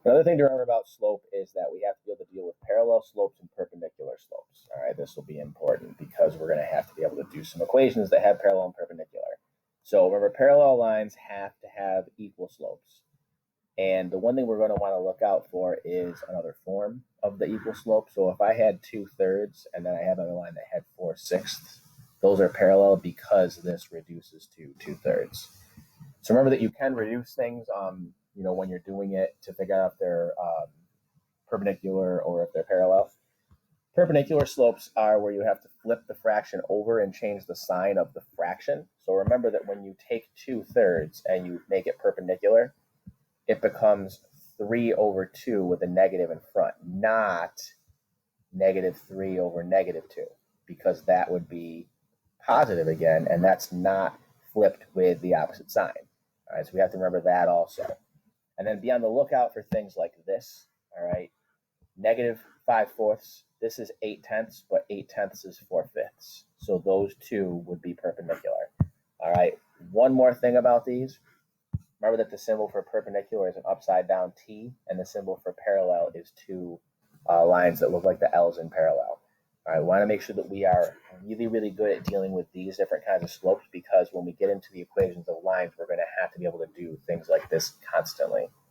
Another thing to remember about slope is that we have to be able to deal with parallel slopes and perpendicular slopes. All right, this will be important because we're going to have to be able to do some equations that have parallel and perpendicular. So remember, parallel lines have to have equal slopes. And the one thing we're going to want to look out for is another form of the equal slope. So if I had 2/3 and then I had another line that had 4/6, those are parallel because this reduces to 2/3. So remember that you can reduce things, when you're doing it to figure out if they're perpendicular or if they're parallel. Perpendicular slopes are where you have to flip the fraction over and change the sign of the fraction. So remember that when you take 2/3 and you make it perpendicular, it becomes 3/2 with a negative in front, not -3/-2, because that would be positive again, and that's not flipped with the opposite sign. All right, so we have to remember that also. And then be on the lookout for things like this. All right, -5/4, this is 8/10, but 8/10 is 4/5. So those two would be perpendicular. All right, one more thing about these. Remember that the symbol for perpendicular is an upside down T, and the symbol for parallel is two lines that look like the L's in parallel. All right, we want to make sure that we are really, really good at dealing with these different kinds of slopes, because when we get into the equations of lines, we're going to have to be able to do things like this constantly.